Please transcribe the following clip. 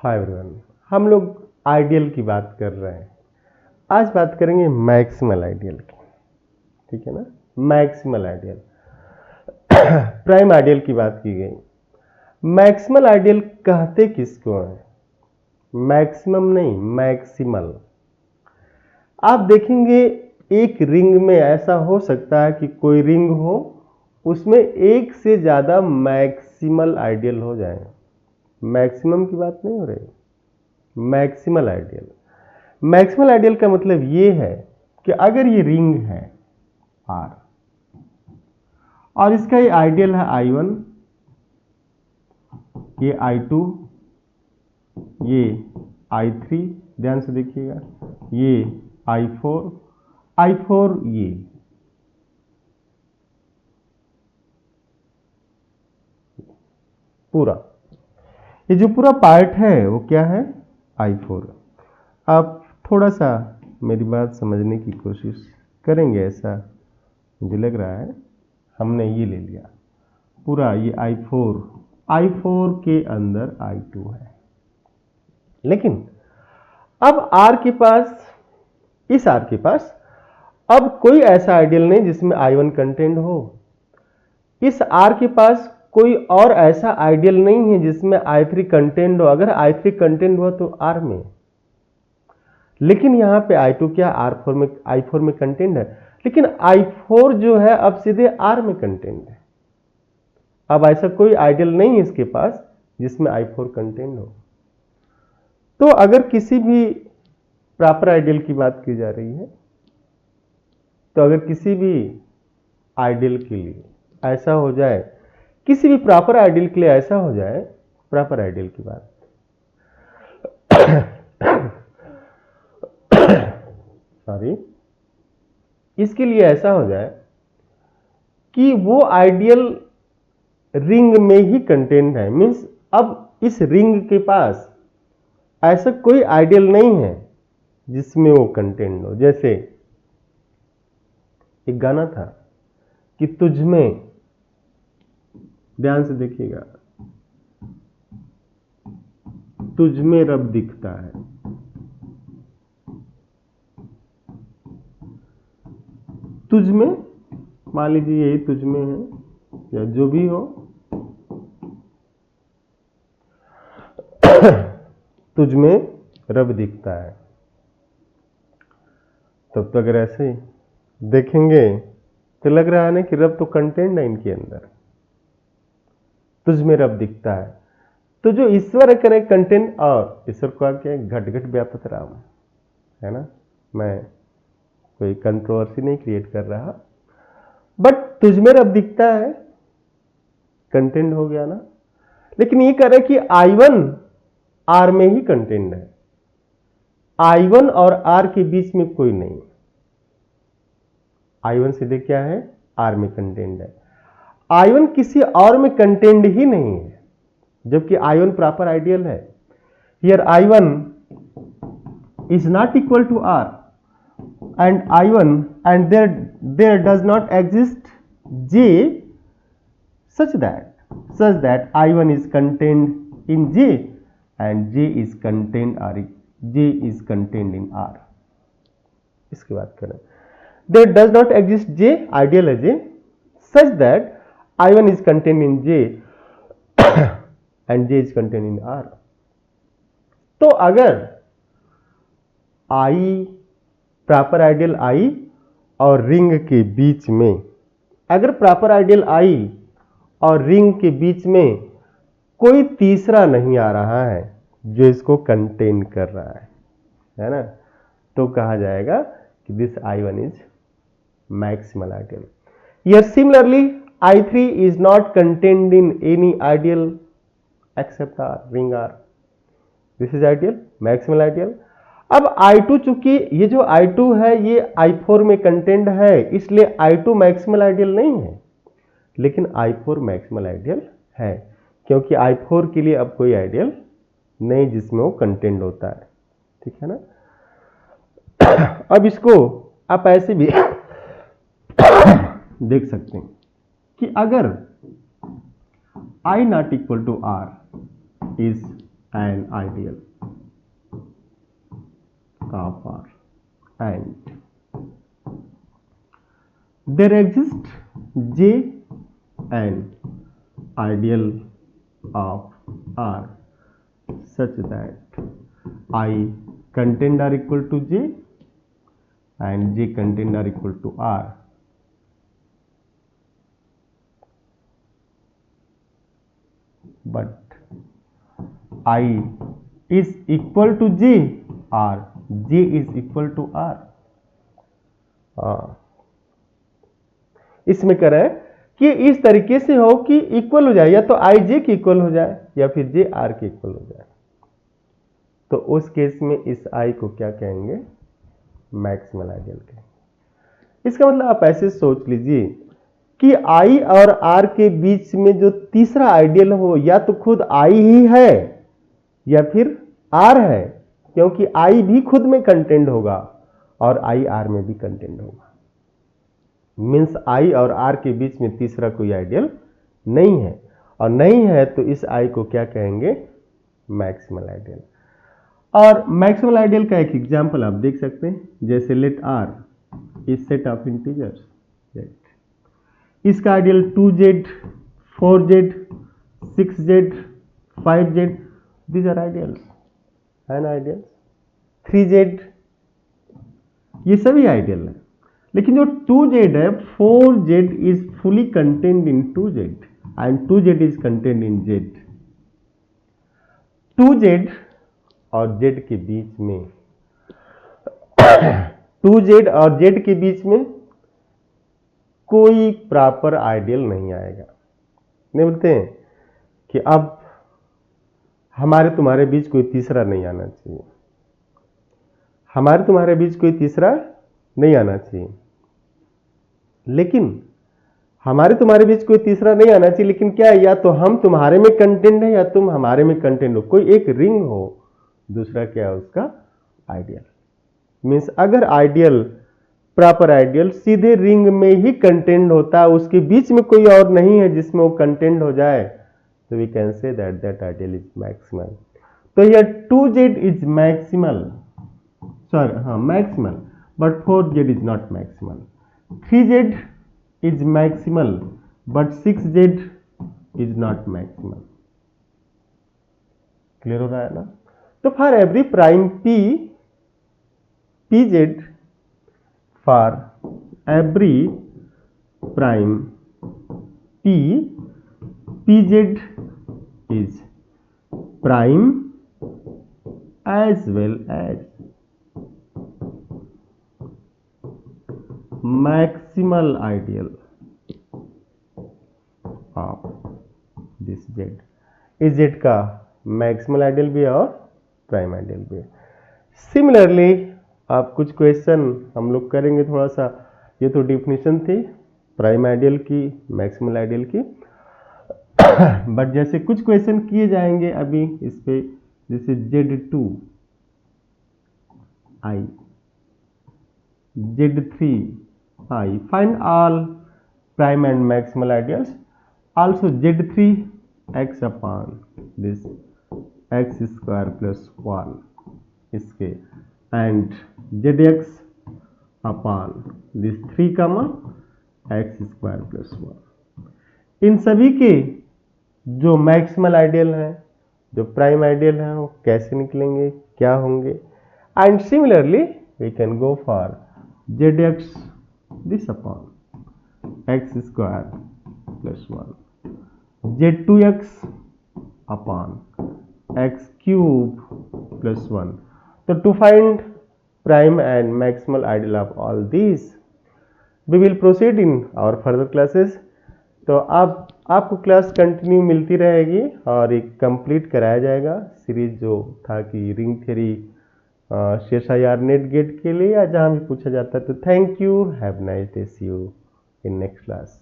Hi everyone, हम लोग ideal की बात कर रहे हैं। आज बात करेंगे मैक्सिमल आइडियल की, ठीक है ना। मैक्सिमल आइडियल प्राइम आइडियल की बात की गई। मैक्सिमल आइडियल कहते किसको हैं? मैक्सिमम नहीं, मैक्सिमल। आप देखेंगे एक रिंग में ऐसा हो सकता है कि कोई रिंग हो, उसमें एक से ज्यादा मैक्सिमल आइडियल हो जाए। मैक्सिमम की बात नहीं हो रही, मैक्सिमल आइडियल। मैक्सिमल आइडियल का मतलब ये है कि अगर ये रिंग है R और इसका ये आइडियल है I1, ये I2, ये I3, ध्यान से देखिएगा, ये I4 ये पूरा, ये जो पूरा पार्ट है वो क्या है? I4। आप थोड़ा सा मेरी बात समझने की कोशिश करेंगे, ऐसा मुझे लग रहा है। हमने ये ले लिया पूरा, ये I4 के अंदर I2 है, लेकिन अब R के पास, इस R के पास अब कोई ऐसा आइडियल नहीं जिसमें I1 कंटेंट हो। इस R के पास कोई और ऐसा आइडियल नहीं है जिसमें I3 कंटेंट हो। अगर I3 कंटेंट हुआ तो R में, लेकिन यहां पे I2 क्या I4 में कंटेंट है, लेकिन I4 जो है अब सीधे R में कंटेंट है। अब ऐसा कोई आइडियल नहीं है इसके पास जिसमें I4 कंटेंट हो। तो अगर किसी भी प्रॉपर आइडियल की बात की जा रही है, तो अगर किसी भी आइडियल के लिए ऐसा हो जाए, किसी भी प्रॉपर आइडियल के लिए ऐसा हो जाए, प्रॉपर आइडियल की बात सॉरी, इसके लिए ऐसा हो जाए कि वो आइडियल रिंग में ही कंटेंट है। मींस अब इस रिंग के पास ऐसा कोई आइडियल नहीं है जिसमें वो कंटेंट हो। जैसे एक गाना था कि तुझ में, ध्यान से देखिएगा, तुझ में रब दिखता है। तुझ में, मान लीजिए यही तुझ में है या जो भी हो, तुझ में रब दिखता है। तब तो अगर ऐसे देखेंगे तो लग रहा है ना कि रब तो कंटेंट है इनके अंदर। तुझ में रब दिखता है, तो जो ईश्वर करे कंटेंट, और ईश्वर को क्या घट घट व्यापक राम है ना। मैं कोई कंट्रोवर्सी नहीं क्रिएट कर रहा, बट तुझ में रब दिखता है कंटेंट हो गया ना। लेकिन ये कह रहा है कि I1 R में ही कंटेंट है, I1 और R के बीच में कोई नहीं। I1 सीधे क्या है? R में कंटेंट है। I1 किसी और में कंटेंट ही नहीं है, जबकि I1 प्रॉपर आइडियल है। Here I1 is not equal to R and I1, and there does not exist J such that I1 is contained in J and J is contained in R। इसकी बात करें, there does not exist J, ideal है J, such that I1 is contained in J and J is contained in R। तो अगर I, proper ideal I और ring के बीच में, अगर प्रॉपर आइडियल I और रिंग के बीच में कोई तीसरा नहीं आ रहा है जो इसको कंटेन कर रहा है ना, तो कहा जाएगा कि this I1 is maximal ideal. Here similarly I3 is not contained in any ideal except R, ring R। This is ideal, maximal ideal। अब I2, चूंकि ये जो I2 है ये I4 में कंटेंट है, इसलिए I2 मैक्सिमल आइडियल नहीं है, लेकिन I4 मैक्सिमल आइडियल है, क्योंकI4 के लिए अब कोई आइडियल नहीं जिसमें वो कंटेंट होता है, ठीक है ना। अब इसको आप ऐसे भी देख सकते हैं कि अगर I not equal to R is an ideal of R, and there exists J an ideal of R such that I content are equal to J and J content are equal to R. But I is equal to J or J is equal to R. इसमें कह रहे हैं कि इस तरीके से हो कि इक्वल हो जाए, या तो आई जे के इक्वल हो जाए या फिर जे आर के इक्वल हो जाए। तो उस केस में इस आई को क्या कहेंगे? मैक्सिमल आइडियल कहेंगे। इसका मतलब आप ऐसे सोच लीजिए कि आई और आर के बीच में जो तीसरा आइडियल हो या तो खुद आई ही है या फिर आर है, क्योंकि आई भी खुद में कंटेंट होगा और आई आर में भी कंटेंट होगा। मीन्स आई और आर के बीच में तीसरा कोई आइडियल नहीं है, और नहीं है तो इस आई को क्या कहेंगे? Maximal ideal. और मैक्सिमल आइडियल का एक एग्जांपल आप देख सकते हैं, जैसे let R is set of integers Z, इसका ideal 2z, 4z, 6z, 5z, these are ideals and ideals, 3z, ये सभी आइडियल है। लेकिन जो 2z है, 4z is fully contained in 2z and 2z is contained in z। 2z और z के बीच में 2z और z के बीच में कोई प्रॉपर आइडियल नहीं आएगा। नहीं बोलते हैं कि अब हमारे तुम्हारे बीच कोई तीसरा नहीं आना चाहिए, हमारे तुम्हारे बीच कोई तीसरा नहीं आना चाहिए। लेकिन हमारे तुम्हारे बीच कोई तीसरा नहीं आना चाहिए, लेकिन क्या है, या तो हम तुम्हारे में कंटेंट है या तुम हमारे में कंटेंट हो, कोई एक रिंग हो, दूसरा क्या है उसका आइडियल। मीन्स अगर आइडियल, प्रॉपर आइडियल सीधे रिंग में ही कंटेंट होता है, उसके बीच में कोई और नहीं है जिसमें वो कंटेंट हो जाए, तो we can say that that ideal is maximal. तो here 2z is maximal, maximal, but 4z is not maximal. 3z is maximal but 6z is not maximal। Clear हो रहा है ना? तो for every prime p, pz, for every prime p, pz is prime as well as maximal ideal of this z। इस z का maximal ideal भी है और प्राइम आइडियल भी है। सिमिलरली आप कुछ क्वेश्चन हम लोग करेंगे थोड़ा सा, ये तो डिफिनेशन थी प्राइम आइडियल की, मैक्सिमल आइडियल की, बट जैसे कुछ क्वेश्चन किए जाएंगे अभी इस पे, जैसे z2 i, z3 I, find all prime and maximal ideals, also z3 x upon this x square plus 1 इसके, and zx upon this 3 comma x square plus 1। इन सभी के जो मैक्सिमल आइडियल हैं, जो प्राइम आइडियल हैं, वो कैसे निकलेंगे, क्या होंगे। And similarly we can go for zx this upon x square plus 1, z2x upon x cube plus 1। So to find prime and maximal ideal of all these, we will proceed in our further classes। तो आपको class continue मिलती रहेगी और एक complete कराया जाएगा series जो था कि ring theory CSIR net gate के लिए या जहाँ भी पूछा जाता है। तो thank you, have nice day, see you in next class.